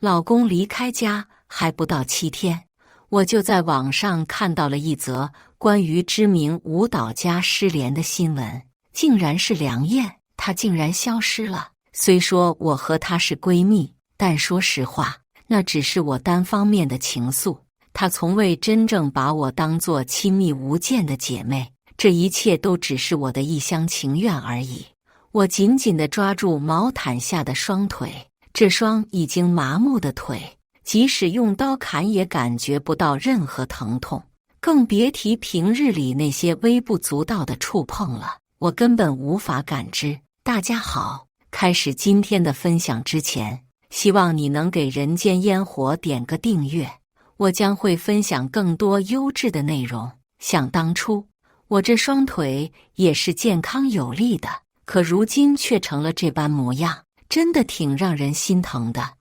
老公离开家还不到7天，我就在网上看到了一则关于知名舞蹈家失联的新闻，竟然是梁燕，她竟然消失了。虽说我和她是闺蜜，但说实话，那只是我单方面的情愫，她从未真正把我当作亲密无间的姐妹，这一切都只是我的一厢情愿而已。我紧紧地抓住毛毯下的双腿，这双已经麻木的腿，即使用刀砍也感觉不到任何疼痛，更别提平日里那些微不足道的触碰了，我根本无法感知。大家好，开始今天的分享之前，希望你能给人间烟火点个订阅，我将会分享更多优质的内容。想当初，我这双腿也是健康有力的，可如今却成了这般模样，真的挺让人心疼的。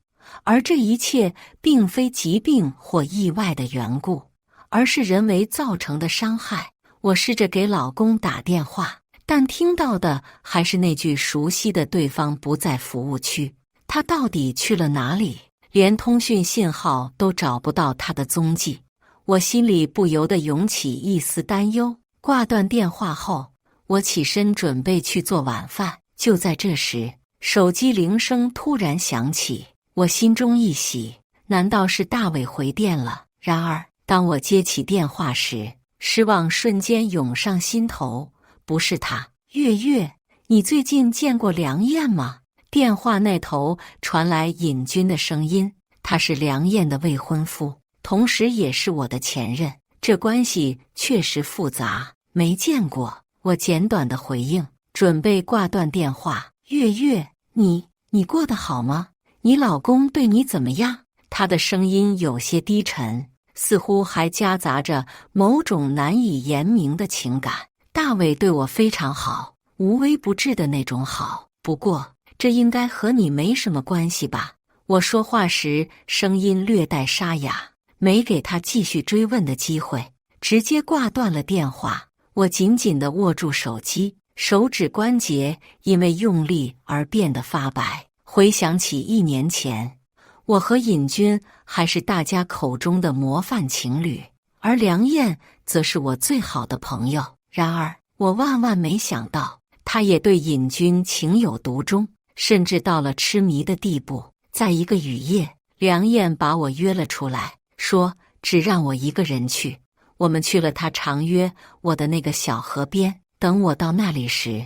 而这一切并非疾病或意外的缘故，而是人为造成的伤害。我试着给老公打电话，但听到的还是那句熟悉的对方不在服务区。他到底去了哪里？连通讯信号都找不到他的踪迹。我心里不由得涌起一丝担忧。挂断电话后，我起身准备去做晚饭。就在这时，手机铃声突然响起，我心中一喜，难道是大伟回电了？然而，当我接起电话时，失望瞬间涌上心头。不是他。月月，你最近见过梁燕吗？电话那头传来尹军的声音，他是梁燕的未婚夫，同时也是我的前任，这关系确实复杂。没见过，我简短的回应，准备挂断电话。月月，你过得好吗？你老公对你怎么样？他的声音有些低沉，似乎还夹杂着某种难以言明的情感。大伟对我非常好，无微不至的那种好，不过这应该和你没什么关系吧？我说话时声音略带沙哑，没给他继续追问的机会，直接挂断了电话。我紧紧地握住手机，手指关节因为用力而变得发白。回想起1年前，我和尹军还是大家口中的模范情侣，而梁燕则是我最好的朋友。然而，我万万没想到，他也对尹军情有独钟，甚至到了痴迷的地步。在一个雨夜，梁燕把我约了出来，说只让我一个人去。我们去了他常约我的那个小河边。等我到那里时，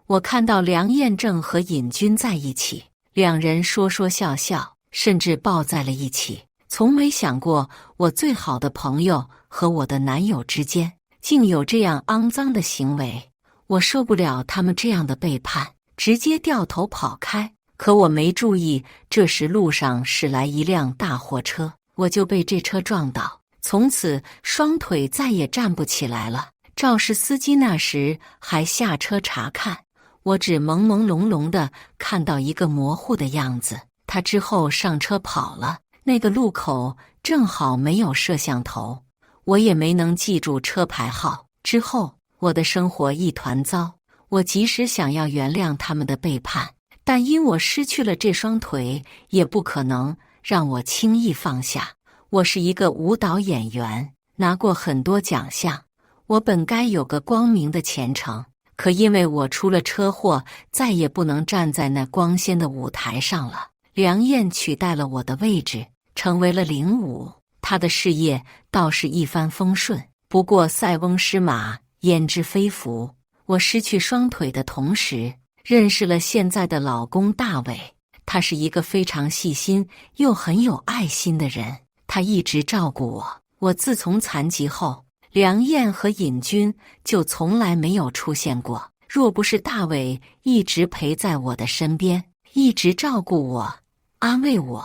我看到梁燕正和尹军在一起，两人说说笑笑，甚至抱在了一起。从没想过，我最好的朋友和我的男友之间竟有这样肮脏的行为，我受不了他们这样的背叛，直接掉头跑开。可我没注意，这时路上驶来一辆大货车，我就被这车撞倒，从此双腿再也站不起来了。肇事司机那时还下车查看，我只朦朦胧胧地看到一个模糊的样子。他之后上车跑了，那个路口正好没有摄像头，我也没能记住车牌号。之后，我的生活一团糟。我即使想要原谅他们的背叛，但因我失去了这双腿，也不可能让我轻易放下。我是一个舞蹈演员，拿过很多奖项，我本该有个光明的前程。可因为我出了车祸，再也不能站在那光鲜的舞台上了。梁燕取代了我的位置，成为了领舞。她的事业倒是一帆风顺，不过塞翁失马，焉知非福。我失去双腿的同时，认识了现在的老公大伟。他是一个非常细心又很有爱心的人，他一直照顾我。我自从残疾后，梁燕和尹军就从来没有出现过。若不是大伟一直陪在我的身边，一直照顾我，安慰我，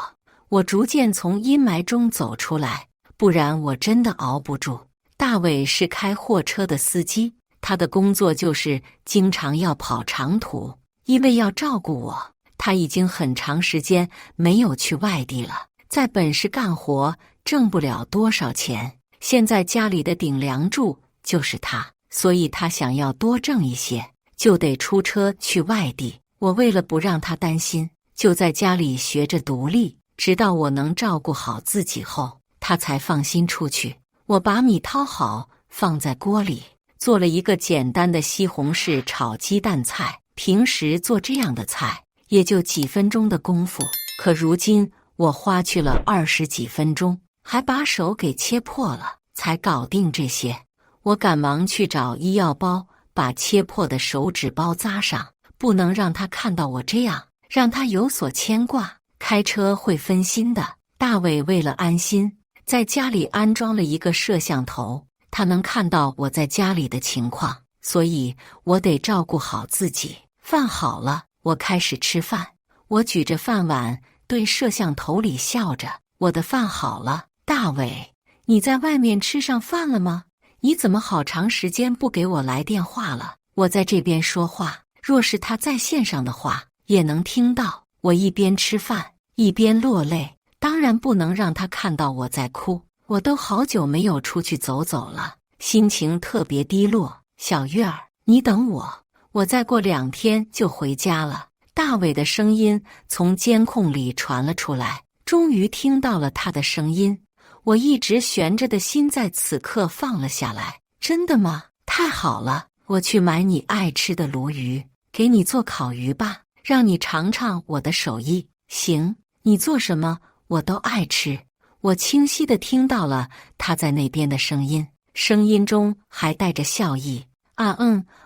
我逐渐从阴霾中走出来，不然我真的熬不住。大伟是开货车的司机，他的工作就是经常要跑长途。因为要照顾我，他已经很长时间没有去外地了，在本市干活挣不了多少钱，现在家里的顶梁柱就是他，所以他想要多挣一些，就得出车去外地。我为了不让他担心，就在家里学着独立，直到我能照顾好自己后，他才放心出去。我把米掏好，放在锅里，做了一个简单的西红柿炒鸡蛋菜。平时做这样的菜也就几分钟的功夫，可如今我花去了20几分钟，还把手给切破了，才搞定这些。我赶忙去找医药包，把切破的手指包扎上，不能让他看到我这样，让他有所牵挂，开车会分心的。大伟为了安心，在家里安装了一个摄像头，他能看到我在家里的情况，所以我得照顾好自己。饭好了，我开始吃饭。我举着饭碗对摄像头里笑着：“我的饭好了。”大伟，你在外面吃上饭了吗？你怎么好长时间不给我来电话了？我在这边说话，若是他在线上的话，也能听到。我一边吃饭一边落泪，当然不能让他看到我在哭。我都好久没有出去走走了，心情特别低落。小月儿，你等我，我再过2天就回家了。大伟的声音从监控里传了出来，终于听到了他的声音。我一直悬着的心在此刻放了下来。真的吗？太好了，我去买你爱吃的鲈鱼，给你做烤鱼吧，让你尝尝我的手艺。行，你做什么我都爱吃。我清晰地听到了他在那边的声音，声音中还带着笑意。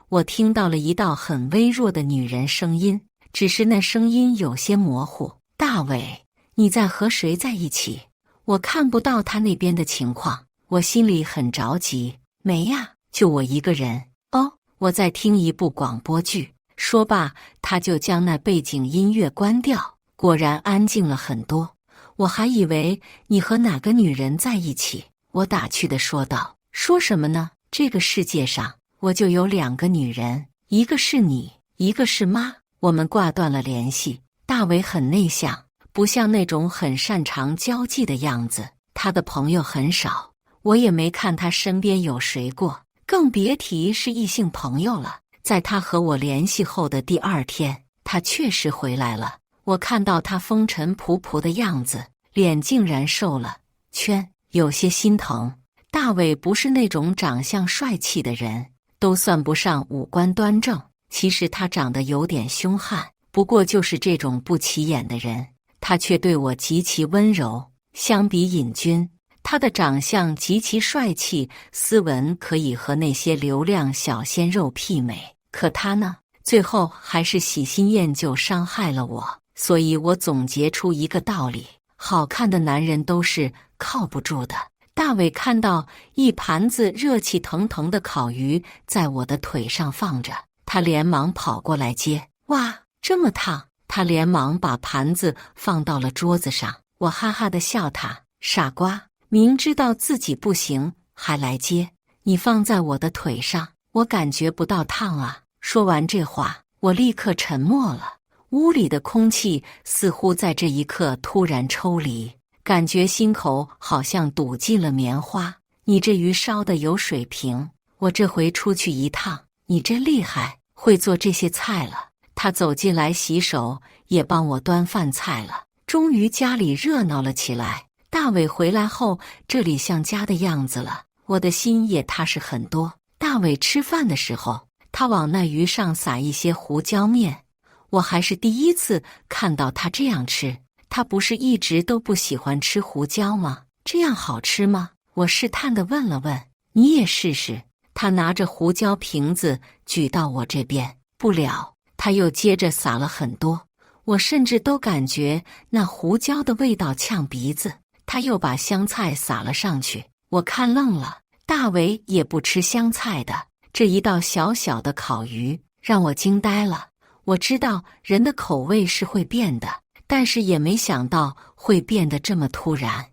我听到了一道很微弱的女人声音，只是那声音有些模糊。大伟，你在和谁在一起？我看不到他那边的情况，我心里很着急。没呀，就我一个人。哦，我在听一部广播剧。说罢，他就将那背景音乐关掉，果然安静了很多。我还以为你和哪个女人在一起，我打趣地说道。说什么呢？这个世界上我就有2个女人，一个是你，一个是妈。我们挂断了联系。大伟很内向，不像那种很擅长交际的样子，他的朋友很少，我也没看他身边有谁过，更别提是异性朋友了。在他和我联系后的第2天，他确实回来了。我看到他风尘仆仆的样子，脸竟然瘦了圈，有些心疼。大伟不是那种长相帅气的人，都算不上五官端正，其实他长得有点凶悍，不过就是这种不起眼的人，他却对我极其温柔。相比尹军，他的长相极其帅气斯文，可以和那些流量小鲜肉媲美。可他呢，最后还是喜新厌旧，伤害了我。所以我总结出一个道理：好看的男人都是靠不住的。大伟看到一盘子热气腾腾的烤鱼在我的腿上放着，他连忙跑过来接。哇，这么烫！他连忙把盘子放到了桌子上。我哈哈地笑他：傻瓜，明知道自己不行还来接，你放在我的腿上，我感觉不到烫啊。说完这话，我立刻沉默了。屋里的空气似乎在这一刻突然抽离，感觉心口好像堵进了棉花。你这鱼烧得有水平，我这回出去一趟，你真厉害，会做这些菜了。他走进来洗手，也帮我端饭菜了。终于家里热闹了起来。大伟回来后，这里像家的样子了，我的心也踏实很多。大伟吃饭的时候，他往那鱼上撒一些胡椒面，我还是第一次看到他这样吃。他不是一直都不喜欢吃胡椒吗？这样好吃吗？我试探地问了问。你也试试。他拿着胡椒瓶子举到我这边，不了，他又接着撒了很多，我甚至都感觉那胡椒的味道呛鼻子。他又把香菜撒了上去，我看愣了。大伟也不吃香菜的，这一道小小的烤鱼让我惊呆了。我知道人的口味是会变的，但是也没想到会变得这么突然。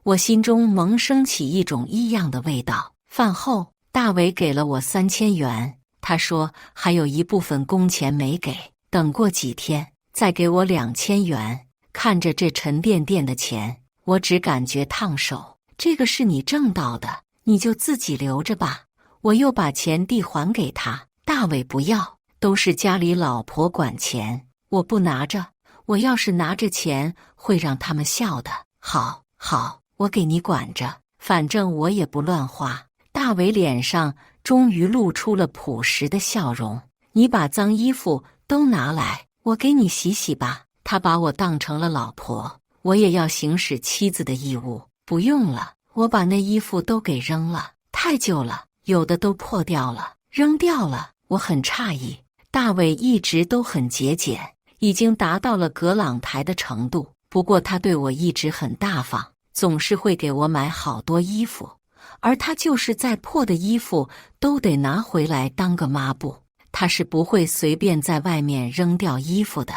我心中萌生起一种异样的味道。饭后，大伟给了我3000元，他说还有一部分工钱没给，等过几天再给我2000元。看着这沉甸甸的钱，我只感觉烫手。这个是你挣到的，你就自己留着吧。我又把钱递还给他。大伟不要，都是家里老婆管钱，我不拿着。我要是拿着钱，会让他们笑的。好，好，我给你管着，反正我也不乱花。大伟脸上终于露出了朴实的笑容。你把脏衣服都拿来，我给你洗洗吧。他把我当成了老婆，我也要行使妻子的义务。不用了，我把那衣服都给扔了，太旧了，有的都破掉了，扔掉了。我很诧异，大伟一直都很节俭，已经达到了葛朗台的程度。不过他对我一直很大方，总是会给我买好多衣服，而他就是再破的衣服都得拿回来当个抹布。他是不会随便在外面扔掉衣服的，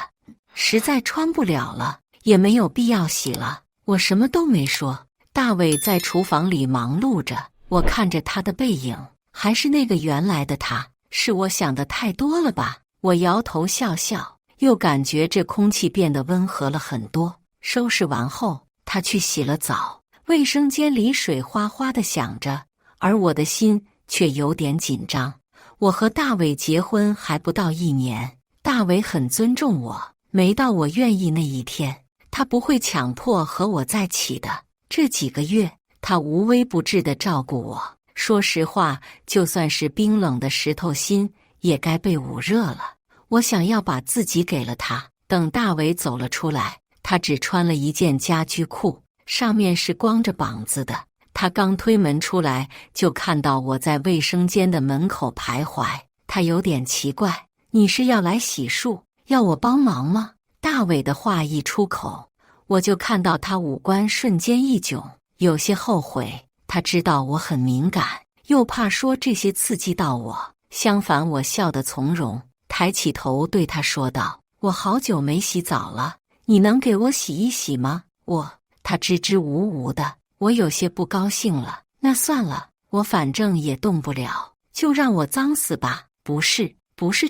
实在穿不了了，也没有必要洗了。我什么都没说。大伟在厨房里忙碌着，我看着他的背影，还是那个原来的他。是我想的太多了吧？我摇头笑笑，又感觉这空气变得温和了很多。收拾完后，他去洗了澡，卫生间里水哗哗地响着，而我的心却有点紧张。我和大伟结婚还不到1年，大伟很尊重我，没到我愿意那一天，他不会强迫和我在一起的。这几个月，他无微不至地照顾我。说实话，就算是冰冷的石头心，也该被捂热了。我想要把自己给了他。等大伟走了出来，他只穿了一件家居裤，上面是光着膀子的。他刚推门出来，就看到我在卫生间的门口徘徊。他有点奇怪：“你是要来洗漱，要我帮忙吗？”大伟的话一出口，我就看到他五官瞬间一窘，有些后悔。他知道我很敏感，又怕说这些刺激到我。相反，我笑得从容，抬起头对他说道：“我好久没洗澡了，你能给我洗一洗吗？”他支支吾吾的，我有些不高兴了。那算了，我反正也动不了，就让我脏死吧。不是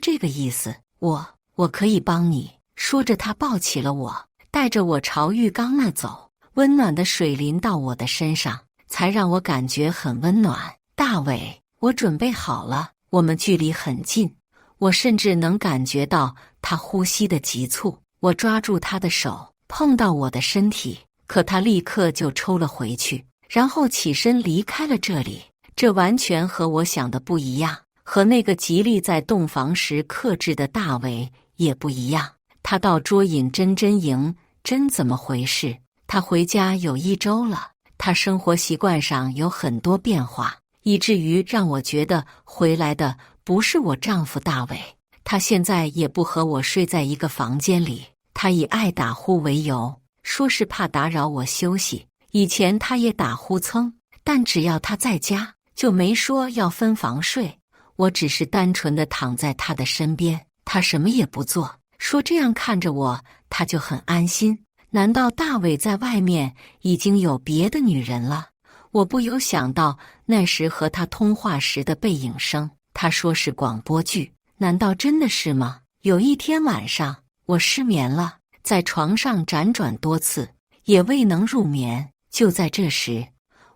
这个意思，我可以帮你。说着，他抱起了我，带着我朝浴缸那走。温暖的水淋到我的身上，才让我感觉很温暖。大伟，我准备好了。我们距离很近，我甚至能感觉到他呼吸的急促。我抓住他的手，碰到我的身体，可他立刻就抽了回去，然后起身离开了这里。这完全和我想的不一样，和那个极力在洞房时克制的大伟也不一样。他到捉引真营，真怎么回事？他回家有1周了，他生活习惯上有很多变化，以至于让我觉得回来的不是我丈夫大伟。他现在也不和我睡在一个房间里，他以爱打呼为由，说是怕打扰我休息。以前他也打呼蹭，但只要他在家，就没说要分房睡。我只是单纯的躺在他的身边，他什么也不做，说这样看着我，他就很安心。难道大伟在外面已经有别的女人了？我不由想到那时和他通话时的背影声，他说是广播剧，难道真的是吗？有一天晚上，我失眠了，在床上辗转多次，也未能入眠。就在这时，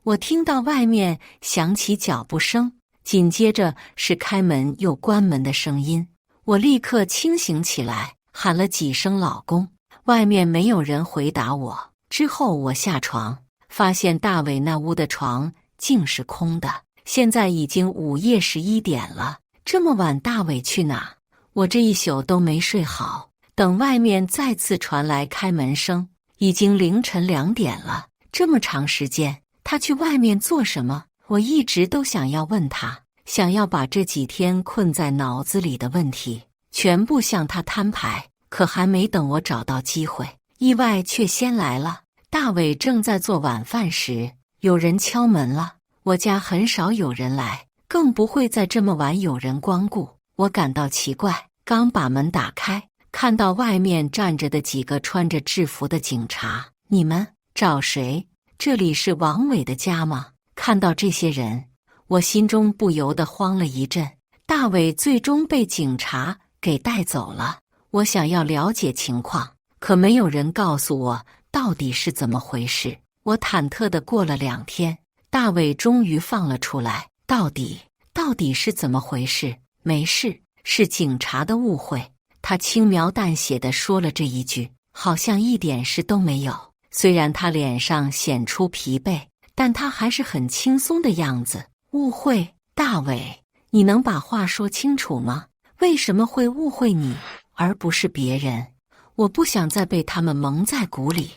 我听到外面响起脚步声，紧接着是开门又关门的声音。我立刻清醒起来，喊了几声老公。外面没有人回答我。之后我下床，发现大伟那屋的床竟是空的。现在已经午夜11点了，这么晚大伟去哪？我这一宿都没睡好。等外面再次传来开门声，已经凌晨2点了。这么长时间，他去外面做什么？我一直都想要问他，想要把这几天困在脑子里的问题全部向他摊牌。可还没等我找到机会，意外却先来了。大伟正在做晚饭时，有人敲门了。我家很少有人来，更不会在这么晚有人光顾。我感到奇怪，刚把门打开，看到外面站着的几个穿着制服的警察。你们找谁？这里是王伟的家吗？看到这些人，我心中不由得慌了一阵。大伟最终被警察给带走了。我想要了解情况，可没有人告诉我到底是怎么回事。我忐忑地过了2天，大伟终于放了出来。到底是怎么回事？没事，是警察的误会。他轻描淡写地说了这一句。好像一点事都没有。虽然他脸上显出疲惫，但他还是很轻松的样子。误会，大伟，你能把话说清楚吗？为什么会误会你，而不是别人？我不想再被他们蒙在鼓里，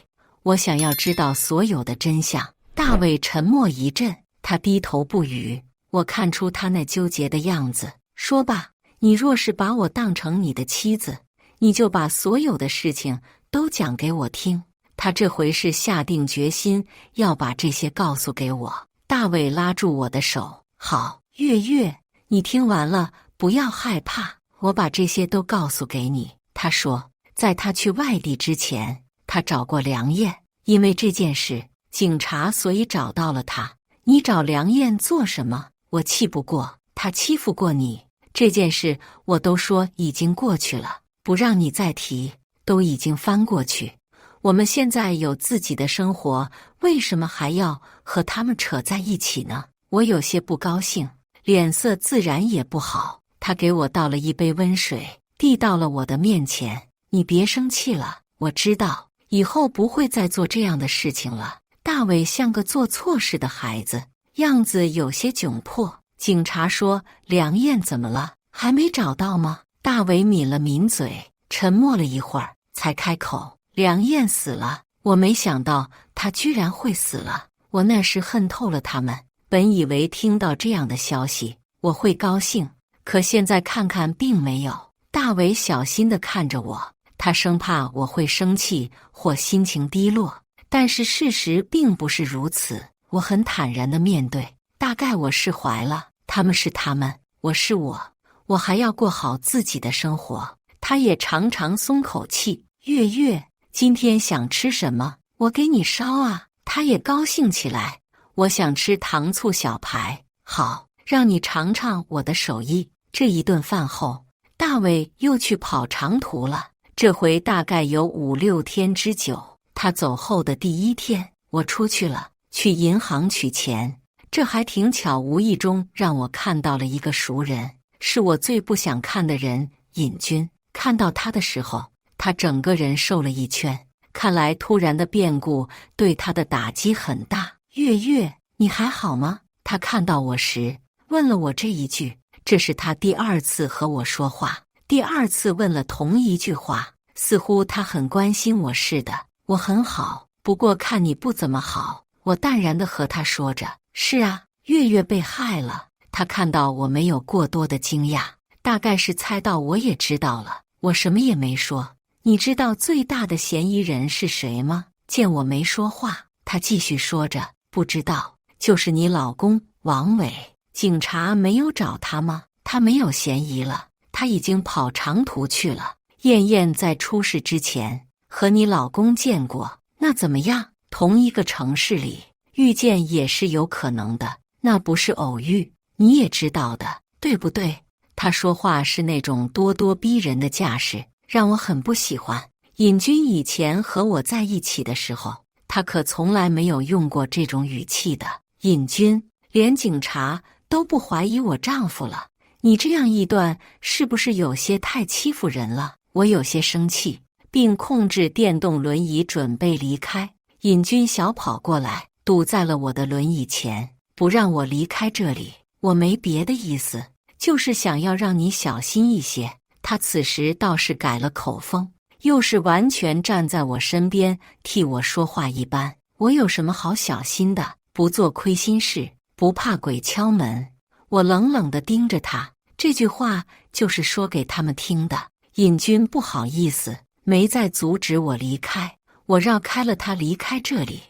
我想要知道所有的真相。大伟沉默一阵，他低头不语。我看出他那纠结的样子，说吧，你若是把我当成你的妻子，你就把所有的事情都讲给我听。他这回是下定决心要把这些告诉给我。大伟拉住我的手，好，月月，你听完了不要害怕，我把这些都告诉给你。他说，在他去外地之前，他找过梁燕，因为这件事，警察所以找到了他。你找梁燕做什么？我气不过，他欺负过你，这件事我都说已经过去了，不让你再提，都已经翻过去。我们现在有自己的生活，为什么还要和他们扯在一起呢？我有些不高兴，脸色自然也不好。他给我倒了一杯温水，递到了我的面前。你别生气了，我知道以后不会再做这样的事情了。大伟像个做错事的孩子，样子有些窘迫。警察说，梁燕怎么了？还没找到吗？大伟抿了抿嘴，沉默了一会儿，才开口，梁燕死了。我没想到她居然会死了，我那时恨透了他们。本以为听到这样的消息我会高兴，可现在看看并没有。大伟小心地看着我，他生怕我会生气或心情低落，但是事实并不是如此。我很坦然地面对，大概我释怀了，他们是他们，我是我，我还要过好自己的生活。他也常常松口气，月月，今天想吃什么？我给你烧啊。他也高兴起来，我想吃糖醋小排。好，让你尝尝我的手艺。这一顿饭后，大伟又去跑长途了，这回大概有5、6天之久。他走后的第一天，我出去了，去银行取钱。这还挺巧，无意中让我看到了一个熟人，是我最不想看的人，尹军。看到他的时候，他整个人瘦了一圈，看来突然的变故对他的打击很大。月月，你还好吗？他看到我时问了我这一句，这是他第2次和我说话，第2次问了同一句话，似乎他很关心我似的。我很好，不过看你不怎么好。我淡然地和他说着。是啊，月月被害了。他看到我没有过多的惊讶，大概是猜到我也知道了。我什么也没说。你知道最大的嫌疑人是谁吗？见我没说话，他继续说着，不知道，就是你老公王伟。警察没有找他吗？他没有嫌疑了，他已经跑长途去了。燕燕在出事之前和你老公见过，那怎么样？同一个城市里遇见也是有可能的，那不是偶遇，你也知道的，对不对？他说话是那种咄咄逼人的架势，让我很不喜欢。尹军以前和我在一起的时候，他可从来没有用过这种语气的。尹军，连警察都不怀疑我丈夫了，你这样一段是不是有些太欺负人了？我有些生气，并控制电动轮椅准备离开。尹军小跑过来，堵在了我的轮椅前，不让我离开这里。我没别的意思，就是想要让你小心一些。他此时倒是改了口风，又是完全站在我身边替我说话一般。我有什么好小心的？不做亏心事，不怕鬼敲门。我冷冷地盯着他，这句话就是说给他们听的。尹军不好意思，没再阻止我离开。我绕开了他，离开这里。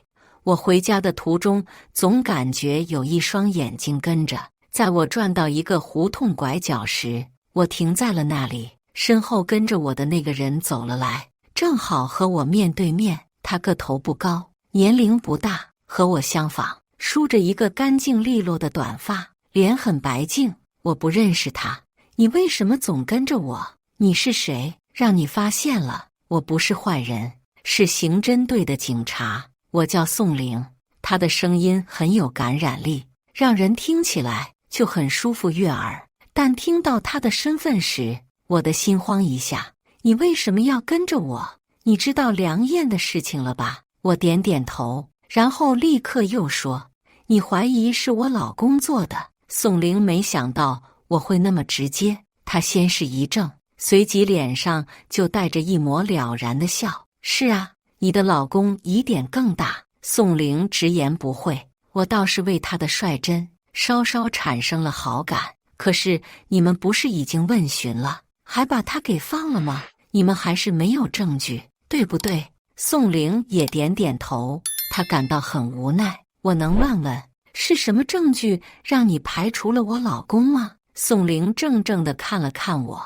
我回家的途中，总感觉有一双眼睛跟着。在我转到一个胡同拐角时，我停在了那里，身后跟着我的那个人走了来，正好和我面对面。他个头不高，年龄不大，和我相仿，梳着一个干净利落的短发，脸很白净。我不认识他。你为什么总跟着我？你是谁？让你发现了。我不是坏人，是刑侦队的警察。我叫宋玲。他的声音很有感染力，让人听起来就很舒服悦耳。但听到他的身份时，我的心慌一下。你为什么要跟着我？你知道梁燕的事情了吧？我点点头，然后立刻又说：你怀疑是我老公做的？宋玲没想到我会那么直接，她先是一怔，随即脸上就带着一抹了然的笑。是啊，你的老公疑点更大。宋玲直言不讳，我倒是为他的率真稍稍产生了好感。可是你们不是已经问询了，还把他给放了吗？你们还是没有证据，对不对？宋玲也点点头，她感到很无奈。我能问问，是什么证据让你排除了我老公吗？宋玲怔怔地看了看我，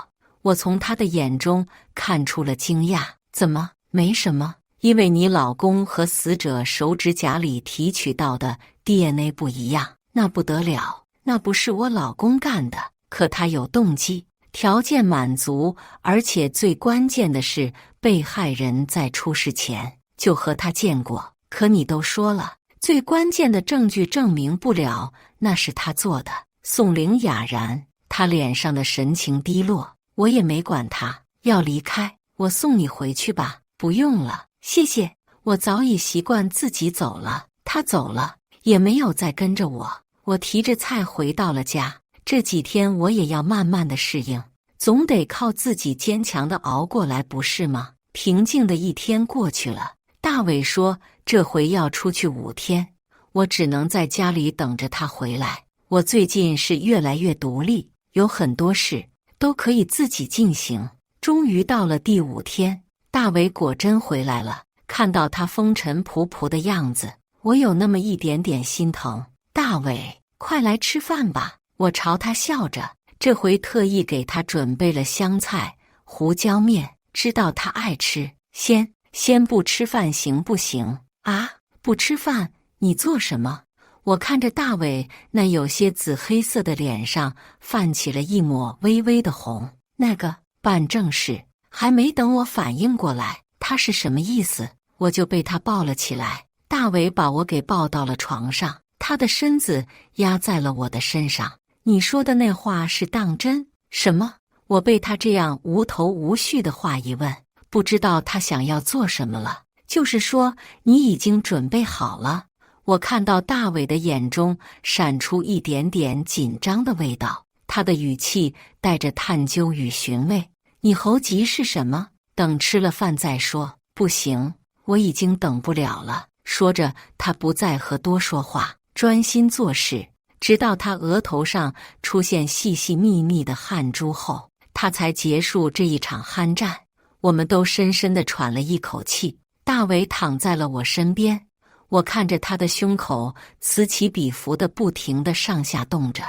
我从她的眼中看出了惊讶。怎么，没什么？因为你老公和死者手指甲里提取到的 DNA 不一样。那不得了，那不是我老公干的，可他有动机，条件满足，而且最关键的是，被害人在出事前就和他见过。可你都说了，最关键的证据证明不了那是他做的。宋玲哑然，她脸上的神情低落。我也没管他，要离开，我送你回去吧。不用了，谢谢，我早已习惯自己走了。他走了，也没有再跟着我。我提着菜回到了家。这几天我也要慢慢的适应，总得靠自己坚强的熬过来，不是吗？平静的一天过去了，大伟说这回要出去5天，我只能在家里等着他回来。我最近是越来越独立，有很多事都可以自己进行。终于到了第5天，大伟果真回来了。看到他风尘仆仆的样子，我有那么一点点心疼。大伟，快来吃饭吧。我朝他笑着，这回特意给他准备了香菜、胡椒面，知道他爱吃。先不吃饭行不行？啊，不吃饭？你做什么？我看着大伟那有些紫黑色的脸上泛起了一抹微微的红。那个办正事，还没等我反应过来他是什么意思，我就被他抱了起来。大伟把我给抱到了床上，他的身子压在了我的身上。你说的那话是当真？什么？我被他这样无头无绪的话一问，不知道他想要做什么了。就是说你已经准备好了？我看到大伟的眼中闪出一点点紧张的味道，他的语气带着探究与询问。你猴急是什么？等吃了饭再说。不行，我已经等不了了。说着，他不再和多说话，专心做事，直到他额头上出现细细密密的汗珠后，他才结束这一场酣战。我们都深深地喘了一口气。大伟躺在了我身边，我看着他的胸口此起彼伏的不停地上下动着。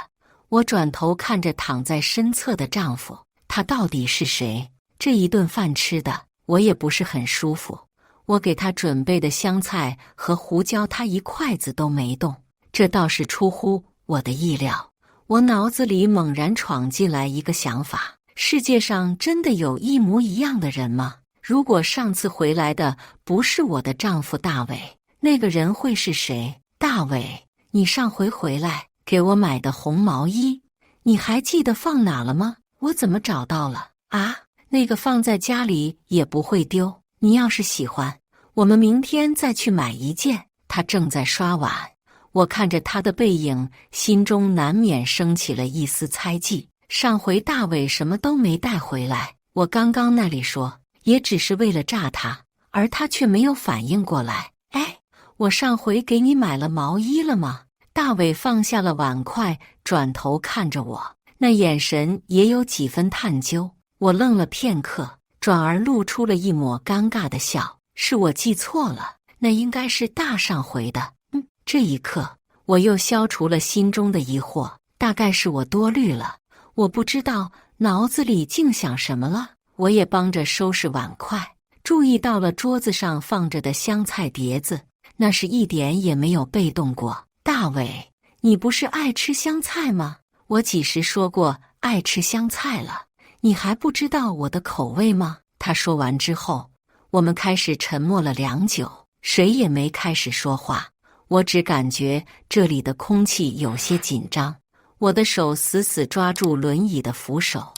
我转头看着躺在身侧的丈夫，他到底是谁？这一顿饭吃的我也不是很舒服。我给他准备的香菜和胡椒，他一筷子都没动，这倒是出乎我的意料。我脑子里猛然闯进来一个想法：世界上真的有一模一样的人吗？如果上次回来的不是我的丈夫大伟，那个人会是谁？大伟，你上回回来给我买的红毛衣，你还记得放哪了吗？我怎么找到了？啊，那个放在家里也不会丢。你要是喜欢，我们明天再去买一件。他正在刷碗，我看着他的背影，心中难免升起了一丝猜忌。上回大伟什么都没带回来，我刚刚那里说也只是为了炸他，而他却没有反应过来。哎，我上回给你买了毛衣了吗？大伟放下了碗筷，转头看着我，那眼神也有几分探究。我愣了片刻，转而露出了一抹尴尬的笑。是我记错了，那应该是大上回的。这一刻我又消除了心中的疑惑，大概是我多虑了，我不知道脑子里竟想什么了。我也帮着收拾碗筷，注意到了桌子上放着的香菜碟子，那是一点也没有被动过。大伟，你不是爱吃香菜吗？我几时说过爱吃香菜了？你还不知道我的口味吗？他说完之后，我们开始沉默了良久，谁也没开始说话。我只感觉这里的空气有些紧张，我的手死死抓住轮椅的扶手。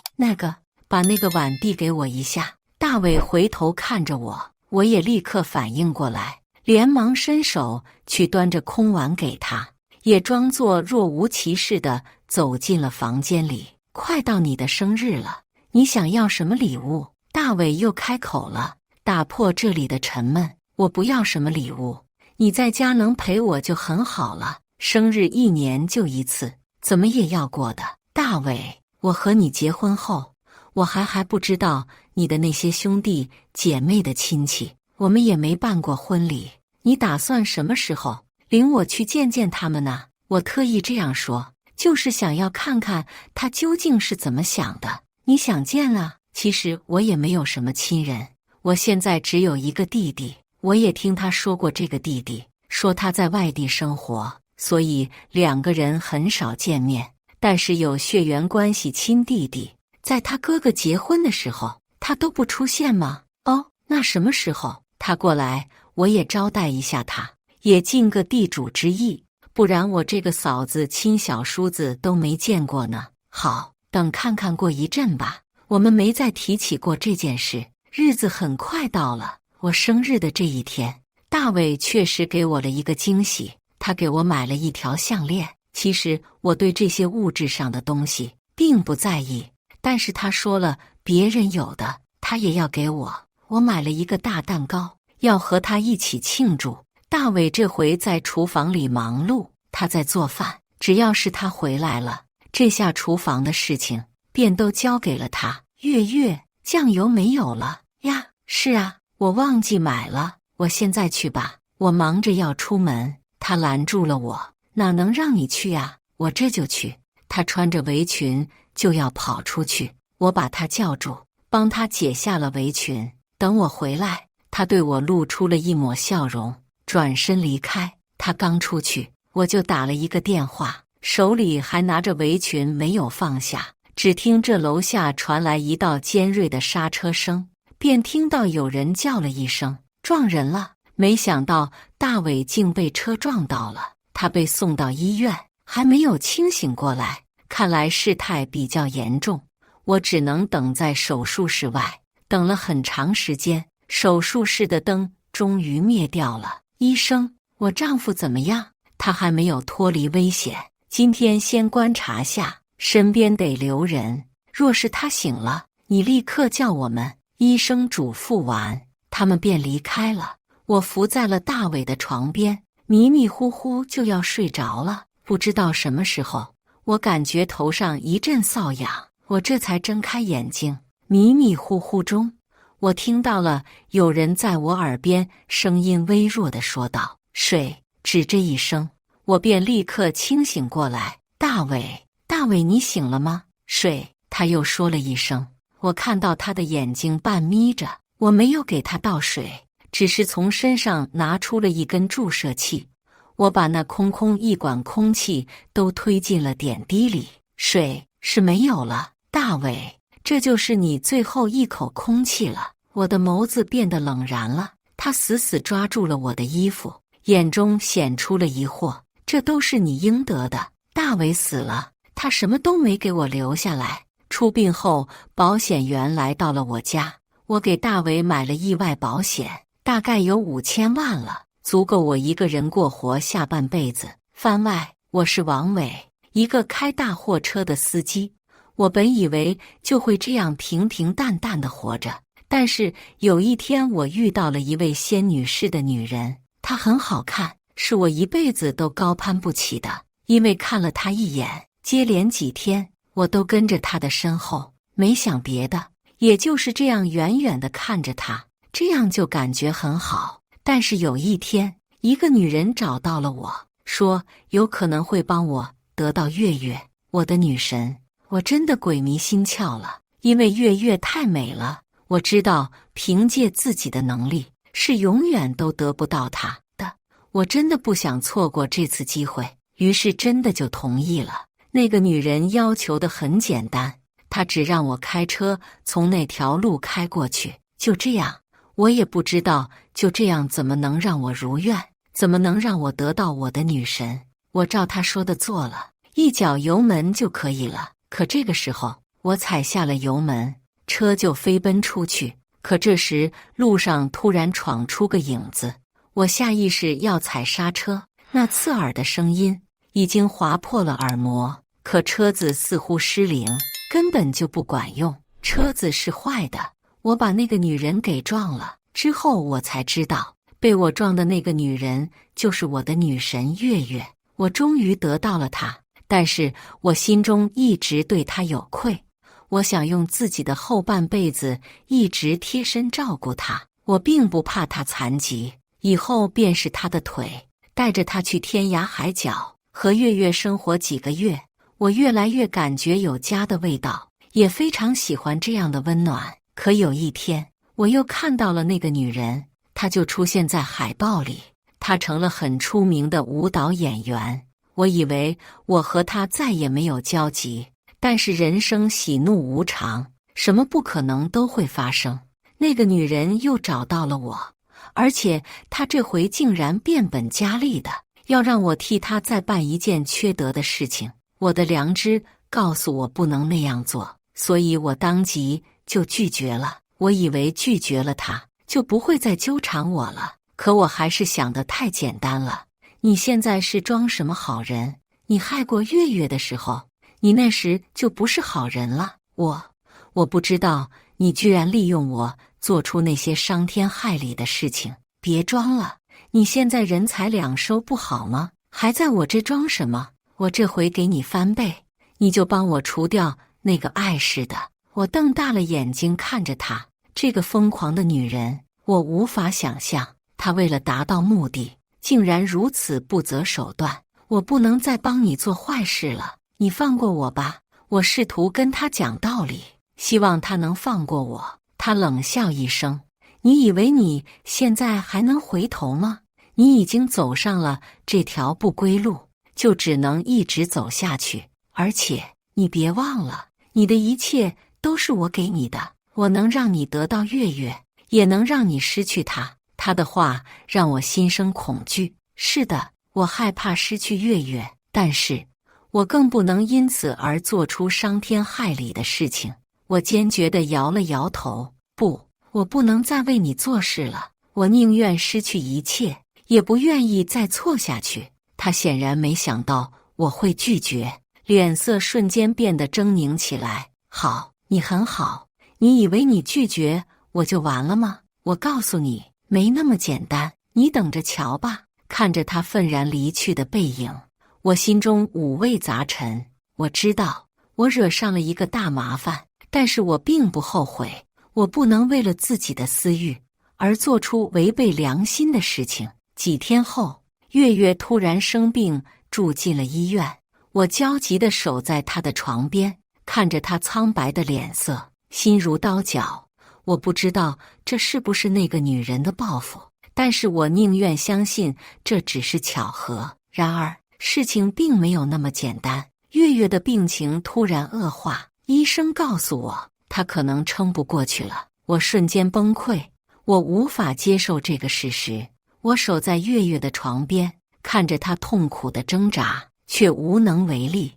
把那个碗递给我一下。大伟回头看着我，我也立刻反应过来，连忙伸手去端着空碗给他，也装作若无其事地走进了房间里。快到你的生日了，你想要什么礼物？大伟又开口了，打破这里的沉闷。我不要什么礼物，你在家能陪我就很好了。生日一年就一次，怎么也要过的。大伟，我和你结婚后，我还不知道你的那些兄弟姐妹的亲戚，我们也没办过婚礼。你打算什么时候领我去见见他们呢？我特意这样说，就是想要看看他究竟是怎么想的。你想见啊？其实我也没有什么亲人，我现在只有一个弟弟。我也听他说过这个弟弟，说他在外地生活，所以两个人很少见面。但是有血缘关系亲弟弟，在他哥哥结婚的时候，他都不出现吗？哦，那什么时候他过来，我也招待一下他，也尽个地主之谊。不然我这个嫂子亲小叔子都没见过呢。好，等看看过一阵吧。我们没再提起过这件事。日子很快到了，我生日的这一天，大伟确实给我了一个惊喜。他给我买了一条项链。其实我对这些物质上的东西并不在意，但是他说了别人有的他也要给我。我买了一个大蛋糕，要和他一起庆祝。大伟这回在厨房里忙碌，他在做饭。只要是他回来了，这下厨房的事情便都交给了他。月月，酱油没有了呀？是啊，我忘记买了。我现在去吧，我忙着要出门。他拦住了我，哪能让你去啊？我这就去。他穿着围裙就要跑出去，我把他叫住，帮他解下了围裙。等我回来，他对我露出了一抹笑容，转身离开。他刚出去，我就打了一个电话，手里还拿着围裙没有放下。只听这楼下传来一道尖锐的刹车声，便听到有人叫了一声：“撞人了！”没想到大伟竟被车撞到了，他被送到医院，还没有清醒过来，看来事态比较严重。我只能等在手术室外，等了很长时间，手术室的灯终于灭掉了。医生，我丈夫怎么样？他还没有脱离危险，今天先观察下，身边得留人。若是他醒了，你立刻叫我们。医生嘱咐完，他们便离开了。我伏在了大伟的床边，迷迷糊糊就要睡着了。不知道什么时候，我感觉头上一阵瘙痒，我这才睁开眼睛。迷迷糊糊中，我听到了有人在我耳边声音微弱地说道：“睡。”只这一声，我便立刻清醒过来。大伟，大伟，你醒了吗？睡。他又说了一声。我看到他的眼睛半眯着，我没有给他倒水，只是从身上拿出了一根注射器，我把那空空一管空气都推进了点滴里。水是没有了，大伟，这就是你最后一口空气了。我的眸子变得冷然了，他死死抓住了我的衣服，眼中显出了疑惑。这都是你应得的。大伟死了，他什么都没给我留下来。出殡后，保险员来到了我家，我给大伟买了意外保险，大概有5000万了，足够我一个人过活下半辈子。番外，我是王伟，一个开大货车的司机。我本以为就会这样平平淡淡的活着，但是有一天我遇到了一位仙女似的女人，她很好看，是我一辈子都高攀不起的。因为看了她一眼，接连几天我都跟着她的身后，没想别的，也就是这样远远地看着她，这样就感觉很好。但是有一天，一个女人找到了我，说有可能会帮我得到月月，我的女神。我真的鬼迷心窍了，因为月月太美了，我知道凭借自己的能力是永远都得不到她的。我真的不想错过这次机会，于是真的就同意了。那个女人要求的很简单，她只让我开车从那条路开过去，就这样。我也不知道就这样怎么能让我如愿，怎么能让我得到我的女神。我照她说的做了，一脚油门就可以了。可这个时候，我踩下了油门，车就飞奔出去。可这时路上突然闯出个影子，我下意识要踩刹车，那刺耳的声音已经划破了耳膜，可车子似乎失灵，根本就不管用。车子是坏的，我把那个女人给撞了。之后我才知道，被我撞的那个女人就是我的女神月月。我终于得到了她，但是我心中一直对她有愧。我想用自己的后半辈子一直贴身照顾她。我并不怕她残疾，以后便是她的腿，带着她去天涯海角，和月月生活几个月。我越来越感觉有家的味道，也非常喜欢这样的温暖。可有一天，我又看到了那个女人，她就出现在海报里，她成了很出名的舞蹈演员。我以为我和她再也没有交集，但是人生喜怒无常，什么不可能都会发生。那个女人又找到了我，而且她这回竟然变本加厉的要让我替她再办一件缺德的事情。我的良知告诉我不能那样做，所以我当即就拒绝了。我以为拒绝了她就不会再纠缠我了，可我还是想得太简单了。你现在是装什么好人？你害过月月的时候，你那时就不是好人了。我不知道你居然利用我做出那些伤天害理的事情。别装了，你现在人财两收不好吗？还在我这装什么？我这回给你翻倍，你就帮我除掉那个碍事的。我瞪大了眼睛看着她，这个疯狂的女人，我无法想象她为了达到目的，竟然如此不择手段。我不能再帮你做坏事了，你放过我吧。我试图跟她讲道理，希望她能放过我。她冷笑一声，你以为你现在还能回头吗？你已经走上了这条不归路，就只能一直走下去。而且你别忘了，你的一切都是我给你的，我能让你得到月月，也能让你失去她。她的话让我心生恐惧。是的，我害怕失去月月，但是我更不能因此而做出伤天害理的事情。我坚决地摇了摇头，不，我不能再为你做事了。我宁愿失去一切，也不愿意再错下去。他显然没想到我会拒绝，脸色瞬间变得狰狞起来。好，你很好，你以为你拒绝我就完了吗？我告诉你，没那么简单，你等着瞧吧。看着他愤然离去的背影，我心中五味杂陈。我知道我惹上了一个大麻烦，但是我并不后悔。我不能为了自己的私欲而做出违背良心的事情。几天后，月月突然生病，住进了医院。我焦急地守在她的床边，看着她苍白的脸色，心如刀绞。我不知道这是不是那个女人的报复，但是我宁愿相信这只是巧合。然而，事情并没有那么简单。月月的病情突然恶化，医生告诉我，她可能撑不过去了。我瞬间崩溃，我无法接受这个事实。我守在月月的床边，看着她痛苦的挣扎，却无能为力。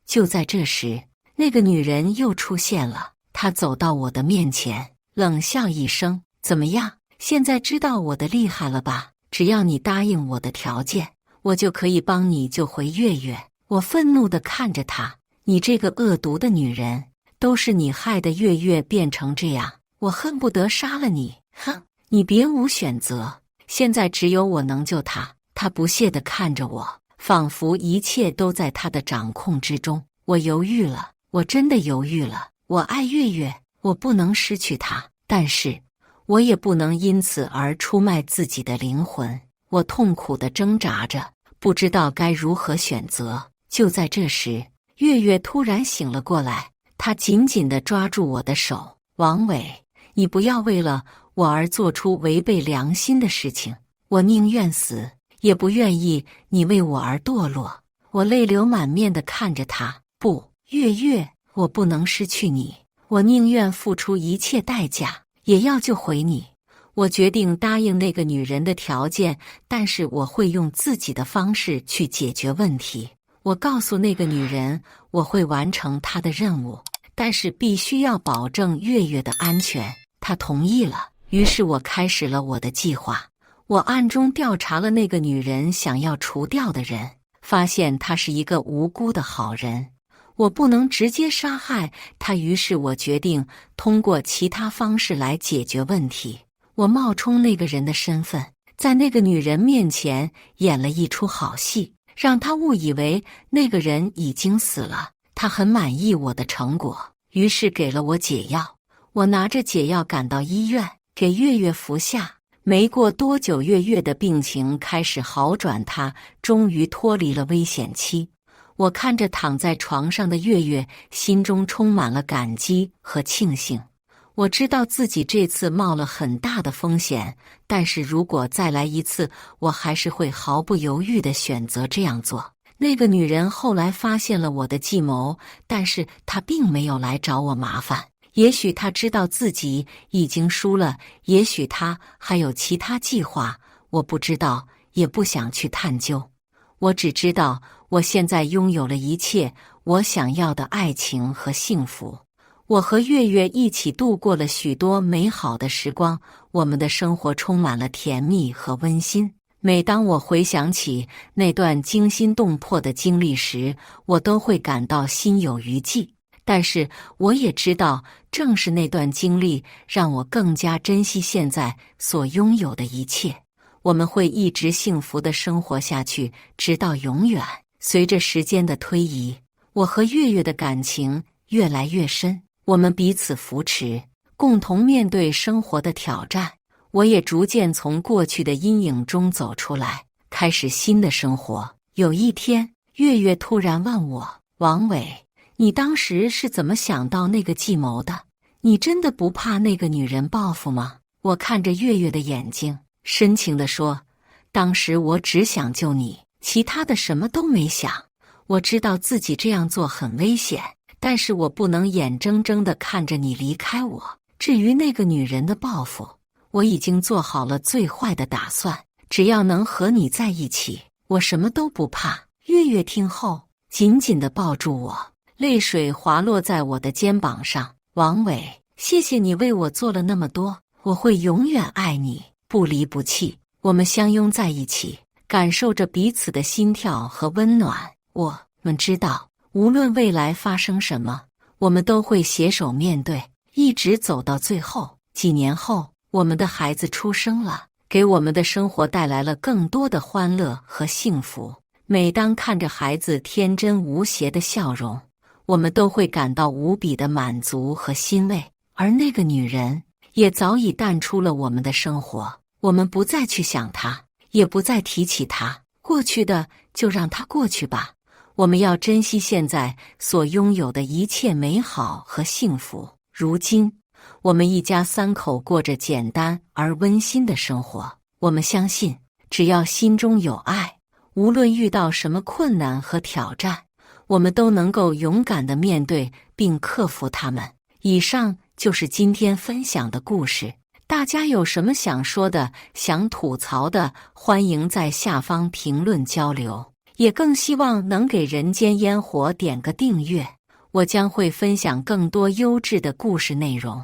就在这时，那个女人又出现了。她走到我的面前，冷笑一声：“怎么样？现在知道我的厉害了吧？只要你答应我的条件，我就可以帮你救回月月。”我愤怒地看着她：“你这个恶毒的女人，都是你害得月月变成这样，我恨不得杀了你！哼，你别无选择，现在只有我能救她。”她不屑地看着我，仿佛一切都在她的掌控之中。我犹豫了，我真的犹豫了。我爱月月，我不能失去她，但是我也不能因此而出卖自己的灵魂。我痛苦地挣扎着，不知道该如何选择。就在这时，月月突然醒了过来，她紧紧地抓住我的手：“王伟，你不要为了我而做出违背良心的事情。我宁愿死，也不愿意你为我而堕落。”我泪流满面地看着他：“不，月月，我不能失去你，我宁愿付出一切代价，也要救回你。我决定答应那个女人的条件，但是我会用自己的方式去解决问题。我告诉那个女人，我会完成她的任务，但是必须要保证月月的安全。她他同意了。于是我开始了我的计划。我暗中调查了那个女人想要除掉的人，发现她是一个无辜的好人。我不能直接杀害她，于是我决定通过其他方式来解决问题。我冒充那个人的身份，在那个女人面前演了一出好戏，让她误以为那个人已经死了。她很满意我的成果，于是给了我解药。我拿着解药赶到医院，给月月服下。没过多久，月月的病情开始好转，她终于脱离了危险期。我看着躺在床上的月月，心中充满了感激和庆幸。我知道自己这次冒了很大的风险，但是如果再来一次，我还是会毫不犹豫地选择这样做。那个女人后来发现了我的计谋，但是她并没有来找我麻烦。也许他知道自己已经输了，也许他还有其他计划，我不知道，也不想去探究。我只知道，我现在拥有了一切我想要的爱情和幸福。我和月月一起度过了许多美好的时光，我们的生活充满了甜蜜和温馨。每当我回想起那段惊心动魄的经历时，我都会感到心有余悸。但是我也知道，正是那段经历让我更加珍惜现在所拥有的一切。我们会一直幸福地生活下去，直到永远。随着时间的推移，我和月月的感情越来越深，我们彼此扶持，共同面对生活的挑战。我也逐渐从过去的阴影中走出来，开始新的生活。有一天，月月突然问我：“王伟，你当时是怎么想到那个计谋的？你真的不怕那个女人报复吗？”我看着月月的眼睛，深情地说：“当时我只想救你，其他的什么都没想。我知道自己这样做很危险，但是我不能眼睁睁地看着你离开我。至于那个女人的报复，我已经做好了最坏的打算，只要能和你在一起，我什么都不怕。”月月听后，紧紧地抱住我，泪水滑落在我的肩膀上。王伟，谢谢你为我做了那么多，我会永远爱你，不离不弃。我们相拥在一起，感受着彼此的心跳和温暖。我们知道，无论未来发生什么，我们都会携手面对，一直走到最后。几年后，我们的孩子出生了，给我们的生活带来了更多的欢乐和幸福。每当看着孩子天真无邪的笑容，我们都会感到无比的满足和欣慰。而那个女人也早已淡出了我们的生活，我们不再去想她，也不再提起她。过去的就让它过去吧，我们要珍惜现在所拥有的一切美好和幸福。如今，我们一家三口过着简单而温馨的生活。我们相信，只要心中有爱，无论遇到什么困难和挑战，我们都能够勇敢地面对并克服它们。以上就是今天分享的故事，大家有什么想说的、想吐槽的，欢迎在下方评论交流。也更希望能给人间烟火点个订阅，我将会分享更多优质的故事内容。